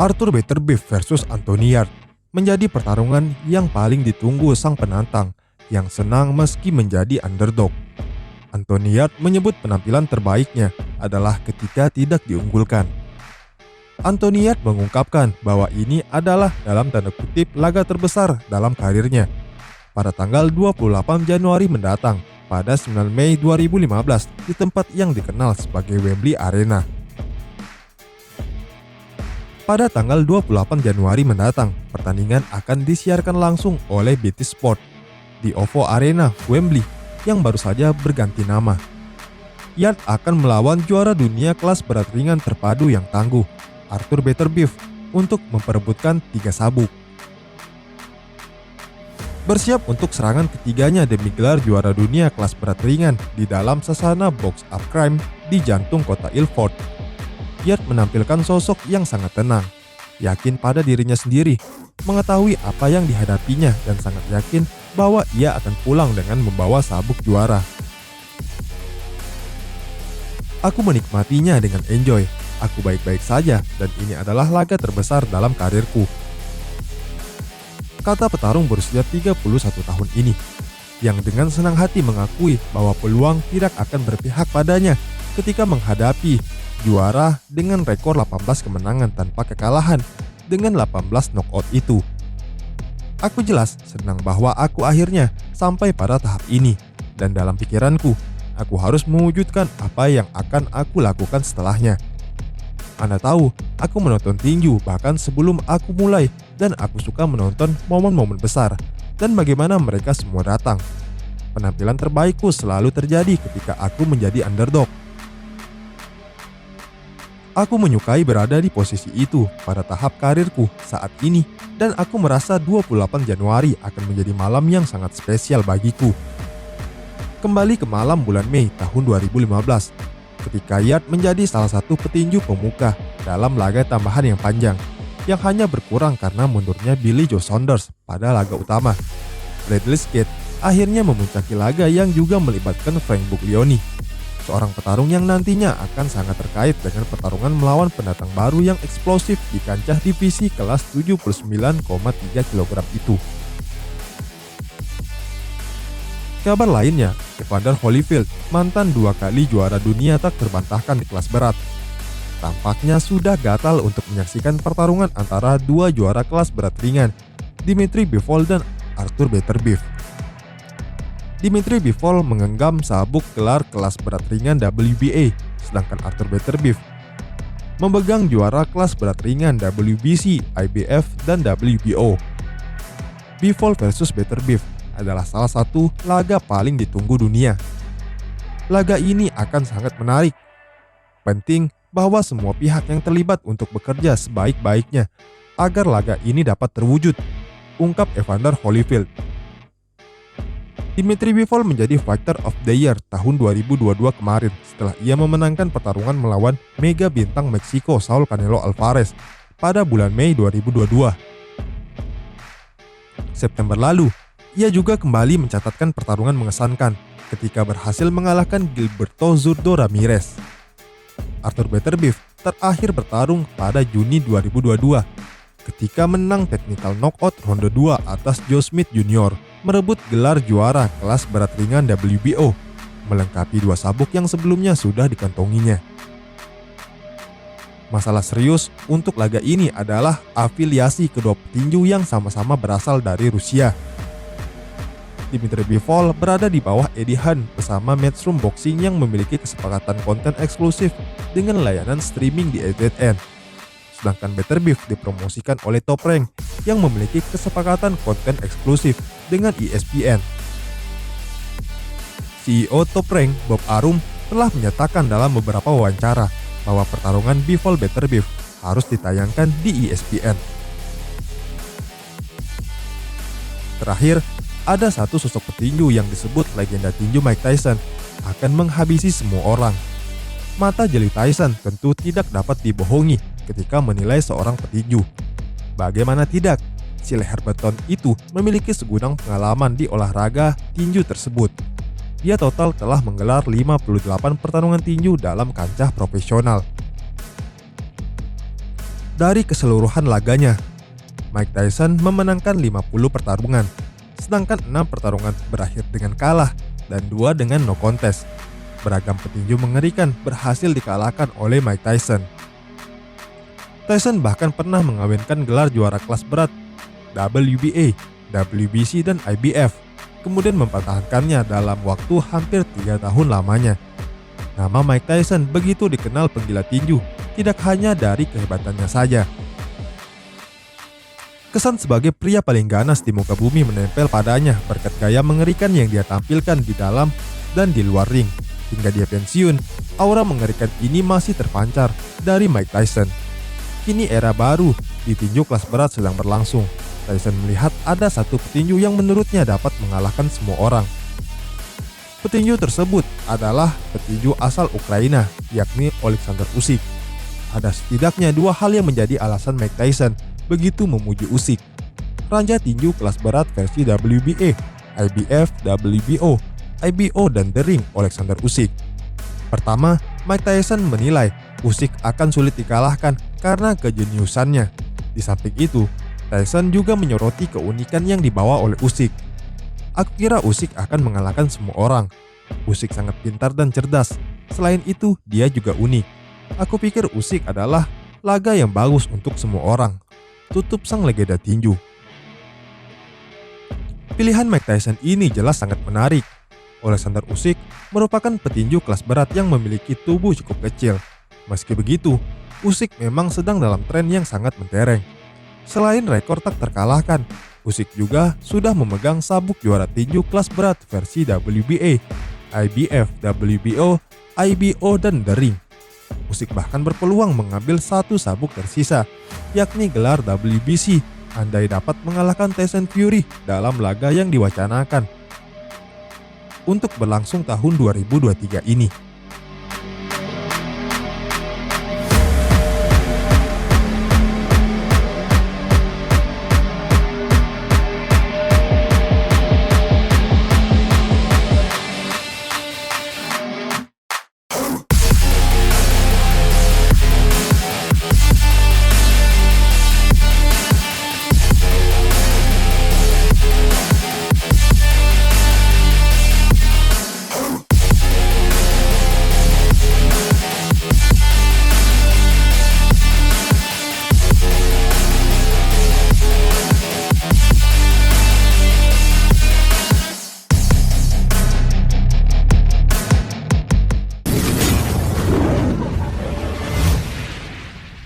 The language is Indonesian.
Arthur Beterbiev versus Anthony Yarde menjadi pertarungan yang paling ditunggu sang penantang yang senang meski menjadi underdog. Anthony Yarde menyebut penampilan terbaiknya adalah ketika tidak diunggulkan. Anthony Yarde mengungkapkan bahwa ini adalah dalam tanda kutip laga terbesar dalam karirnya pada tanggal 28 Januari mendatang pada 9 Mei 2015 di tempat yang dikenal sebagai Wembley Arena. Pada tanggal 28 Januari mendatang, pertandingan akan disiarkan langsung oleh BT Sport di OVO Arena, Wembley, yang baru saja berganti nama. Yarde akan melawan juara dunia kelas berat ringan terpadu yang tangguh, Arthur Beterbiev, untuk memperebutkan 3 sabuk. Bersiap untuk serangan ketiganya demi gelar juara dunia kelas berat ringan di dalam sasana Box Up Crime di jantung kota Ilford. Yarde menampilkan sosok yang sangat tenang, yakin pada dirinya sendiri, mengetahui apa yang dihadapinya dan sangat yakin bahwa ia akan pulang dengan membawa sabuk juara. Aku menikmatinya dengan enjoy, aku baik-baik saja dan ini adalah laga terbesar dalam karirku, kata petarung berusia 31 tahun ini, yang dengan senang hati mengakui bahwa peluang tidak akan berpihak padanya ketika menghadapi juara dengan rekor 18 kemenangan tanpa kekalahan dengan 18 knockout itu. Aku jelas senang bahwa aku akhirnya sampai pada tahap ini, dan dalam pikiranku, aku harus mewujudkan apa yang akan aku lakukan setelahnya. Anda tahu, aku menonton tinju bahkan sebelum aku mulai, dan aku suka menonton momen-momen besar dan bagaimana mereka semua datang. Penampilan terbaikku selalu terjadi ketika aku menjadi underdog. Aku menyukai berada di posisi itu pada tahap karirku saat ini dan aku merasa 28 Januari akan menjadi malam yang sangat spesial bagiku. Kembali ke malam bulan Mei tahun 2015, ketika Yarde menjadi salah satu petinju pemuka dalam laga tambahan yang panjang, yang hanya berkurang karena mundurnya Billy Joe Saunders pada laga utama. Bradley Skate akhirnya memuncaki laga yang juga melibatkan Frank Buglioni, seorang petarung yang nantinya akan sangat terkait dengan pertarungan melawan pendatang baru yang eksplosif di kancah divisi kelas 79,3 kg itu. Kabar lainnya, Evander Holyfield, mantan 2 kali juara dunia tak terbantahkan di kelas berat, tampaknya sudah gatal untuk menyaksikan pertarungan antara 2 juara kelas berat ringan, Dmitry Bivol dan Arthur Beterbiev. Dmitry Bivol menggenggam sabuk gelar kelas berat ringan WBA, sedangkan Arthur Beterbiev memegang juara kelas berat ringan WBC, IBF, dan WBO. Bivol versus Beterbiev adalah salah satu laga paling ditunggu dunia. Laga ini akan sangat menarik. Penting bahwa semua pihak yang terlibat untuk bekerja sebaik-baiknya agar laga ini dapat terwujud, ungkap Evander Holyfield. Dmitry Bivol menjadi Fighter of the Year tahun 2022 kemarin setelah ia memenangkan pertarungan melawan mega bintang Meksiko Saul Canelo Alvarez pada bulan Mei 2022. September lalu, ia juga kembali mencatatkan pertarungan mengesankan ketika berhasil mengalahkan Gilberto Zurdo Ramirez. Arthur Beterbiev terakhir bertarung pada Juni 2022 ketika menang technical knockout ronde 2 atas Joe Smith Jr. merebut gelar juara kelas berat ringan WBO, melengkapi 2 sabuk yang sebelumnya sudah dikantonginya. Masalah serius untuk laga ini adalah afiliasi kedua petinju yang sama-sama berasal dari Rusia. Dmitry Bivol berada di bawah Eddie Hearn bersama Matchroom Boxing yang memiliki kesepakatan konten eksklusif dengan layanan streaming di AZN. Sedangkan Beterbiev dipromosikan oleh Top Rank yang memiliki kesepakatan konten eksklusif dengan ESPN. CEO Top Rank, Bob Arum, telah menyatakan dalam beberapa wawancara bahwa pertarungan Bivol Beterbiev harus ditayangkan di ESPN. Terakhir, ada satu sosok petinju yang disebut legenda tinju Mike Tyson akan menghabisi semua orang. Mata jeli Tyson tentu tidak dapat dibohongi ketika menilai seorang petinju. Bagaimana tidak, si leher beton itu memiliki segudang pengalaman di olahraga tinju tersebut. Dia total telah menggelar 58 pertarungan tinju dalam kancah profesional. dari keseluruhan laganya. Mike Tyson memenangkan 50 pertarungan, sedangkan 6 pertarungan berakhir dengan kalah dan 2 dengan no contest. Beragam petinju mengerikan berhasil dikalahkan oleh Mike Tyson. Tyson bahkan pernah mengawinkan gelar juara kelas berat WBA, WBC, dan IBF, kemudian mempertahankannya dalam waktu hampir 3 tahun lamanya. Nama Mike Tyson begitu dikenal penggila tinju, tidak hanya dari kehebatannya saja. Kesan sebagai pria paling ganas di muka bumi menempel padanya berkat gaya mengerikan yang dia tampilkan di dalam dan di luar ring. Hingga dia pensiun, aura mengerikan ini masih terpancar dari Mike Tyson. Kini era baru di tinju kelas berat sedang berlangsung. Tyson melihat ada satu petinju yang menurutnya dapat mengalahkan semua orang. Petinju tersebut adalah petinju asal Ukraina, yakni Alexander Usyk. Ada setidaknya 2 hal yang menjadi alasan Mike Tyson begitu memuji Usyk. Raja tinju kelas berat versi WBA, IBF, WBO, IBO, dan The Ring Alexander Usyk. Pertama, Mike Tyson menilai Usyk akan sulit dikalahkan karena kejeniusannya. Di samping itu, Tyson juga menyoroti keunikan yang dibawa oleh Usyk. Aku kira Usyk akan mengalahkan semua orang. Usyk sangat pintar dan cerdas. Selain itu, dia juga unik. Aku pikir Usyk adalah laga yang bagus untuk semua orang. Tutup sang legenda tinju. Pilihan Mike Tyson ini jelas sangat menarik. Alexander Usyk merupakan petinju kelas berat yang memiliki tubuh cukup kecil. Meski begitu, Usyk memang sedang dalam tren yang sangat mentereng. Selain rekor tak terkalahkan, Usyk juga sudah memegang sabuk juara tinju kelas berat versi WBA, IBF, WBO, IBO, dan The Ring. Usyk bahkan berpeluang mengambil satu sabuk tersisa, yakni gelar WBC, andai dapat mengalahkan Tyson Fury dalam laga yang diwacanakan untuk berlangsung tahun 2023 ini.